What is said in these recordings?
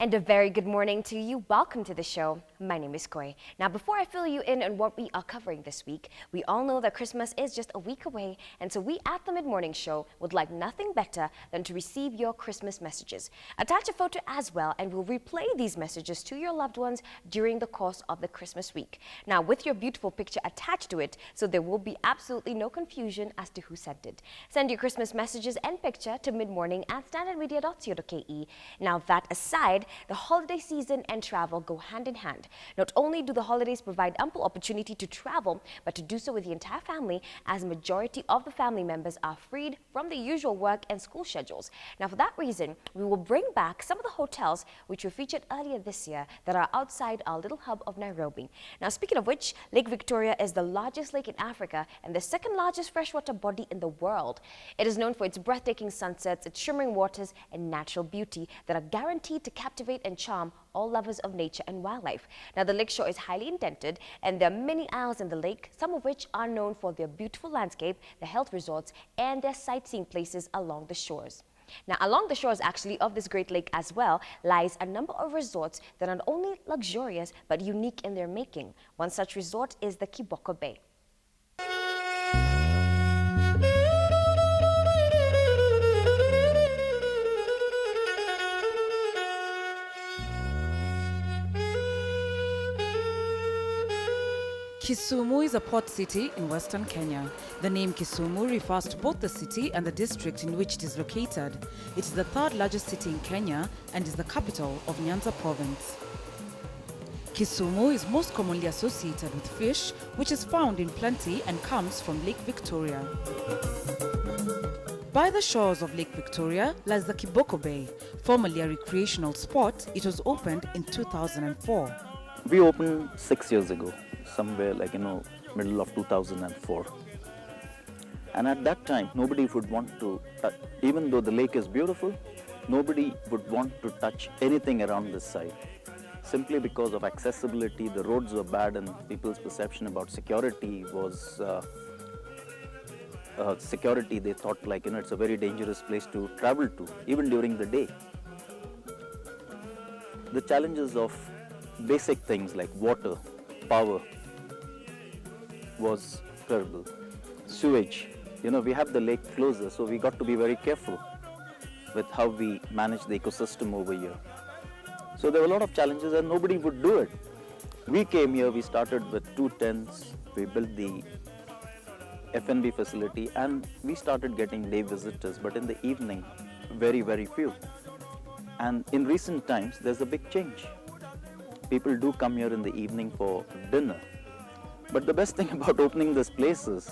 And a very good morning to you. Welcome to the show. My name is Koi. Now, before I fill you in on what we are covering this week, we all know that Christmas is just a week away, and so we at the Mid Morning Show would like nothing better than to receive your Christmas messages. Attach a photo as well, and we'll replay these messages to your loved ones during the course of the Christmas week. Now, with your beautiful picture attached to it, so there will be absolutely no confusion as to who sent it. Send your Christmas messages and picture to midmorning@standardmedia.co.ke. Now, that aside, the holiday season and travel go hand in hand. Not only do the holidays provide ample opportunity to travel, but to do so with the entire family, as majority of the family members are freed from the usual work and school schedules. Now, for that reason, we will bring back some of the hotels which were featured earlier this year that are outside our little hub of Nairobi. Now, speaking of which, Lake Victoria is the largest lake in Africa and the second largest freshwater body in the world. It is known for its breathtaking sunsets, its shimmering waters, and natural beauty that are guaranteed to captivate and charm all lovers of nature and wildlife. Now, the lake shore is highly indented, and there are many isles in the lake, some of which are known for their beautiful landscape, their health resorts, and their sightseeing places along the shores. Now, along the shores actually of this great lake as well lies a number of resorts that are not only luxurious but unique in their making. One such resort is the Kiboko Bay. Kisumu is a port city in western Kenya. The name Kisumu refers to both the city and the district in which it is located. It is the third largest city in Kenya and is the capital of Nyanza province. Kisumu is most commonly associated with fish, which is found in plenty and comes from Lake Victoria. By the shores of Lake Victoria lies the Kiboko Bay. Formerly a recreational spot, it was opened in 2004. We opened 6 years ago, somewhere middle of 2004. And at that time, nobody would want to, even though the lake is beautiful, nobody would want to touch anything around this side. Simply because of accessibility, the roads were bad, and people's perception about security was, they thought it's a very dangerous place to travel to, even during the day. The challenges of basic things like water, power was terrible. Sewage, we have the lake closer, so we got to be very careful with how we manage the ecosystem over here. So there were a lot of challenges and nobody would do it. We came here, we started with 2 tents, we built the F&B facility, and we started getting day visitors, but in the evening, very, very few. And in recent times, there's a big change. People do come here in the evening for dinner. But the best thing about opening this place is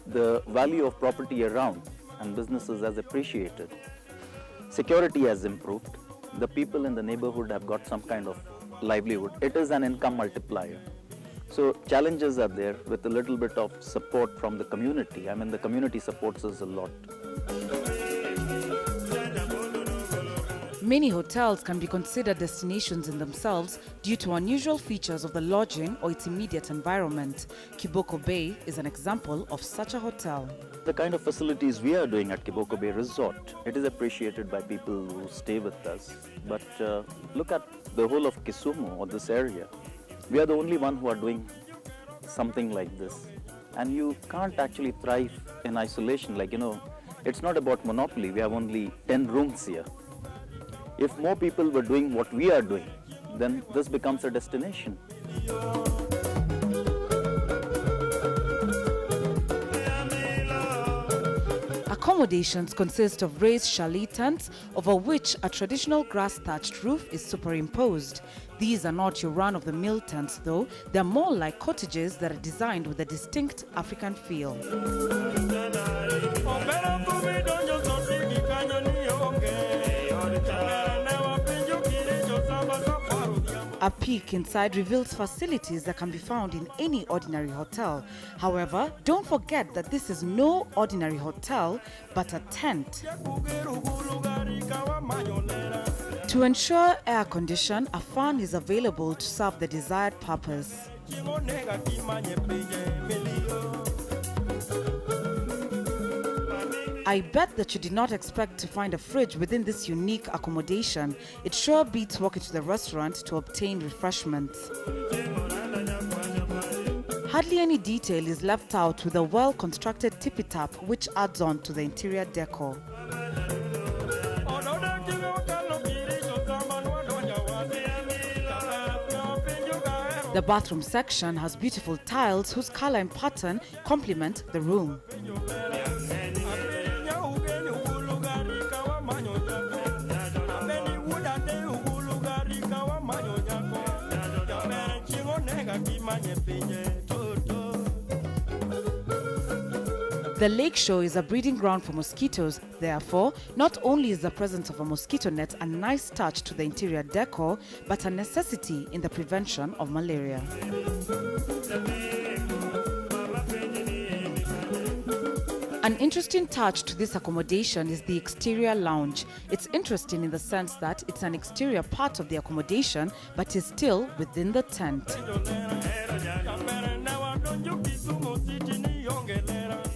the value of property around, and businesses has appreciated. Security has improved. The people in the neighborhood have got some kind of livelihood. It is an income multiplier. So challenges are there with a little bit of support from the community. The community supports us a lot. Many hotels can be considered destinations in themselves due to unusual features of the lodging or its immediate environment. Kiboko Bay is an example of such a hotel. The kind of facilities we are doing at Kiboko Bay Resort, it is appreciated by people who stay with us. But look at the whole of Kisumu or this area. We are the only one who are doing something like this. And you can't actually thrive in isolation. It's not about monopoly. We have only 10 rooms here. If more people were doing what we are doing, then this becomes a destination. Accommodations consist of raised chalet tents, over which a traditional grass-thatched roof is superimposed. These are not your run-of-the-mill tents, though. They're more like cottages that are designed with a distinct African feel. A peek inside reveals facilities that can be found in any ordinary hotel. However, don't forget that this is no ordinary hotel, but a tent. To ensure air condition, a fan is available to serve the desired purpose. I bet that you did not expect to find a fridge within this unique accommodation. It sure beats walking to the restaurant to obtain refreshments. Hardly any detail is left out with a well-constructed tippy-tap which adds on to the interior decor. The bathroom section has beautiful tiles whose color and pattern complement the room. The lake shore is a breeding ground for mosquitoes. Therefore, not only is the presence of a mosquito net a nice touch to the interior decor, but a necessity in the prevention of malaria. An interesting touch to this accommodation is the exterior lounge. It's interesting in the sense that it's an exterior part of the accommodation, but is still within the tent.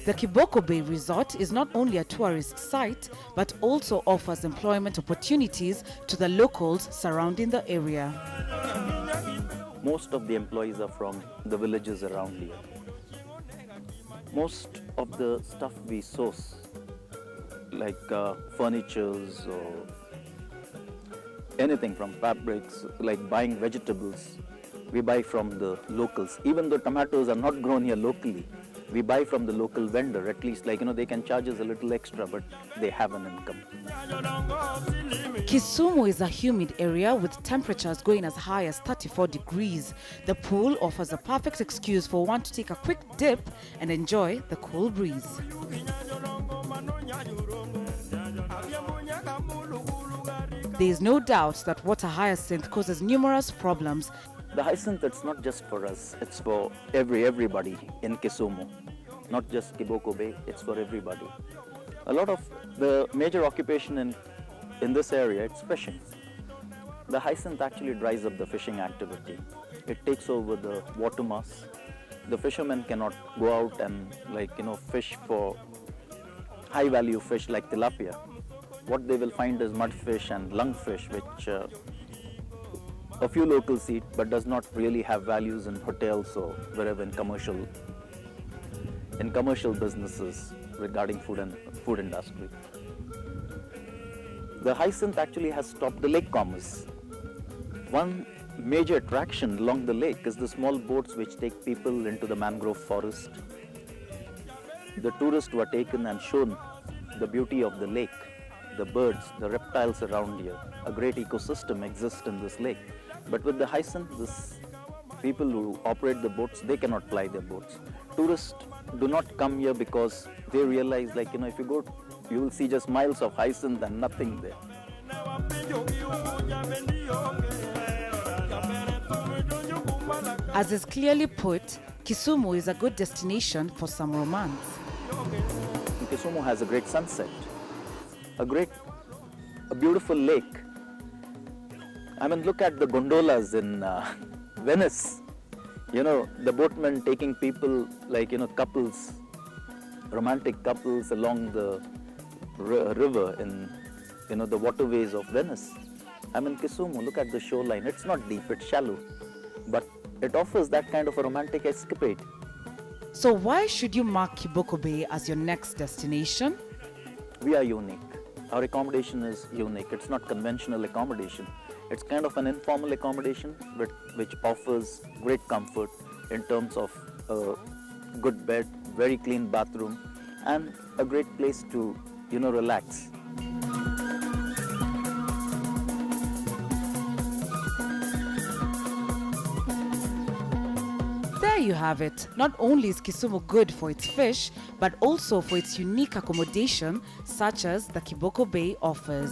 The Kiboko Bay Resort is not only a tourist site, but also offers employment opportunities to the locals surrounding the area. Most of the employees are from the villages around here. Most of the stuff we source, like furnitures or anything from fabrics, like buying vegetables, we buy from the locals. Even though tomatoes are not grown here locally, we buy from the local vendor. At least, they can charge us a little extra, but they have an income. Kisumu is a humid area with temperatures going as high as 34 degrees. The pool offers a perfect excuse for one to take a quick dip and enjoy the cool breeze. There is no doubt that water hyacinth causes numerous problems. The hyacinth, it's not just for us, it's for everybody in Kisumu. Not just Kiboko Bay, it's for everybody. A lot of the major occupation in this area, it's fishing. The hyacinth actually dries up the fishing activity. It takes over the water mass. The fishermen cannot go out and fish for high value fish like tilapia. What they will find is mudfish and lungfish, which a few locals eat, but does not really have values in hotels or wherever in commercial businesses regarding food industry. The hyacinth actually has stopped the lake commerce. One major attraction along the lake is the small boats which take people into the mangrove forest. The tourists were taken and shown the beauty of the lake, the birds, the reptiles around here. A great ecosystem exists in this lake. But with the hyacinth, people who operate the boats, they cannot ply their boats. Tourists do not come here because they realize, if you go, you will see just miles of hyacinth and nothing there. As is clearly put, Kisumu is a good destination for some romance. Kisumu has a great sunset, a beautiful lake. Look at the gondolas in Venice. The boatmen taking people, couples, romantic couples along the river in, the waterways of Venice. Kisumu, look at the shoreline. It's not deep, it's shallow, but it offers that kind of a romantic escapade. So why should you mark Kiboko Bay as your next destination? We are unique. Our accommodation is unique. It's not conventional accommodation. It's kind of an informal accommodation which offers great comfort in terms of a good bed, very clean bathroom, and a great place to, relax. There you have it. Not only is Kisumu good for its fish, but also for its unique accommodation, such as the Kiboko Bay offers.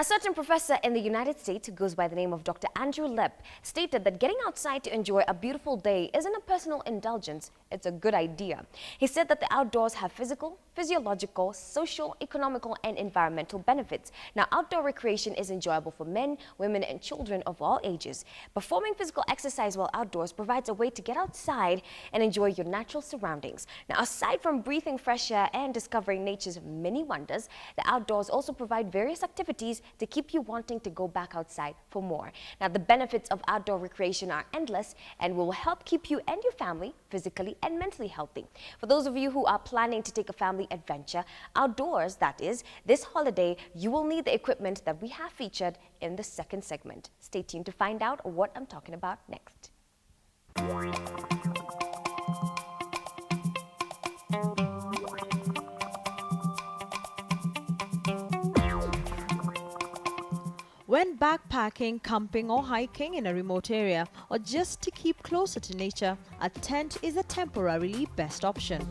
certain professor in the United States who goes by the name of Dr. Andrew Lepp stated that getting outside to enjoy a beautiful day isn't a personal indulgence, it's a good idea. He said that the outdoors have physical, physiological, social, economical, and environmental benefits. Now, outdoor recreation is enjoyable for men, women, and children of all ages. Performing physical exercise while outdoors provides a way to get outside and enjoy your natural surroundings. Now, aside from breathing fresh air and discovering nature's many wonders, the outdoors also provide various activities to keep you wanting to go back outside for more. Now, the benefits of outdoor recreation are endless and will help keep you and your family physically and mentally healthy. For those of you who are planning to take a family adventure outdoors, that is, this holiday, you will need the equipment that we have featured in the second segment. Stay tuned to find out what I'm talking about next. When backpacking, camping or hiking in a remote area, or just to keep closer to nature, a tent is a temporarily best option.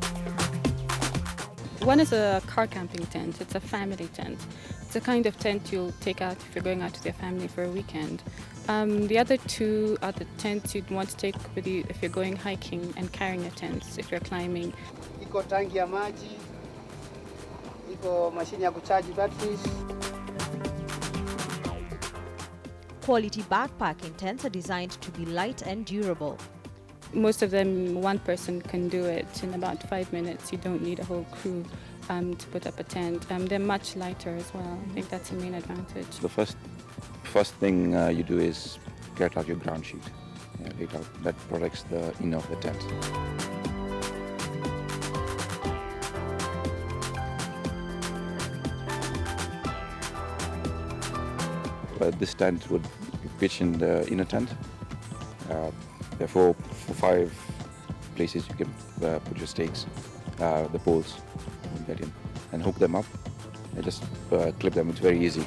One is a car camping tent. It's a family tent. It's a kind of tent you'll take out if you're going out with your family for a weekend. The other two are the tents you'd want to take with you if you're going hiking and carrying your tents if you're climbing. Iko tangi ya maji, iko mashine ya kucharge batteries. Quality backpacking tents are designed to be light and durable. Most of them, one person can do it in about 5 minutes. You don't need a whole crew to put up a tent. They're much lighter as well. I think that's the main advantage. The first thing you do is get out your ground sheet. Lay it out. That protects the inner of the tent. This tent would pitch in the inner tent. Therefore, for 5 places you can put your stakes, the poles, get in, and hook them up. And just clip them. It's very easy.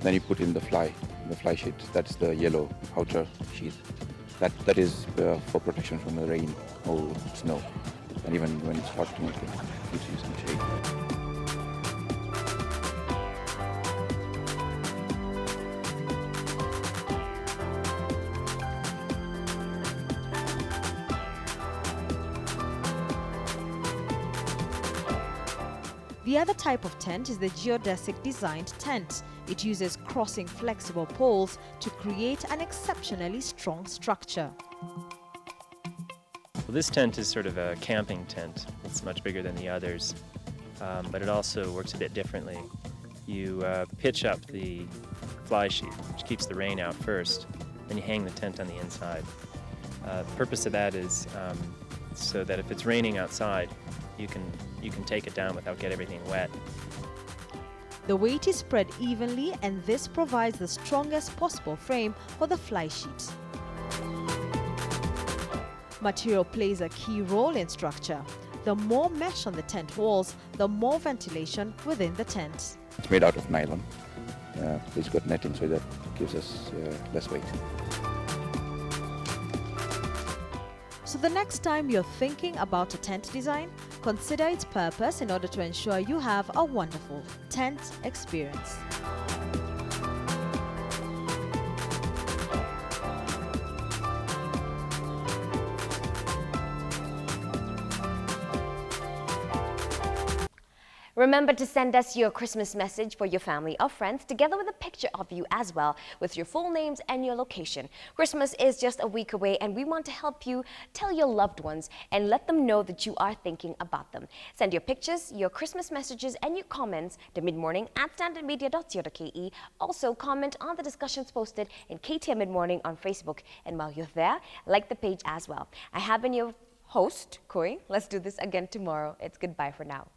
Then you put in the fly sheet. That's the yellow outer sheet. That is for protection from the rain or snow. And even when it's hot, it gives you some shade. The other type of tent is the geodesic designed tent. It uses crossing flexible poles to create an exceptionally strong structure. Well, this tent is sort of a camping tent. It's much bigger than the others, but it also works a bit differently. You pitch up the fly sheet, which keeps the rain out first, then you hang the tent on the inside. The purpose of that is so that if it's raining outside, you can take it down without getting everything wet. The weight is spread evenly, and this provides the strongest possible frame for the fly sheet. Material plays a key role in structure. The more mesh on the tent walls, the more ventilation within the tent. It's made out of nylon. It's got netting, so that gives us less weight. So the next time you're thinking about a tent design, consider its purpose in order to ensure you have a wonderful tent experience. Remember to send us your Christmas message for your family or friends, together with a picture of you as well, with your full names and your location. Christmas is just a week away, and we want to help you tell your loved ones and let them know that you are thinking about them. Send your pictures, your Christmas messages, and your comments to midmorning@standardmedia.co.ke. Also, comment on the discussions posted in KTN Mid Morning on Facebook. And while you're there, like the page as well. I have been your host, Koi. Let's do this again tomorrow. It's goodbye for now.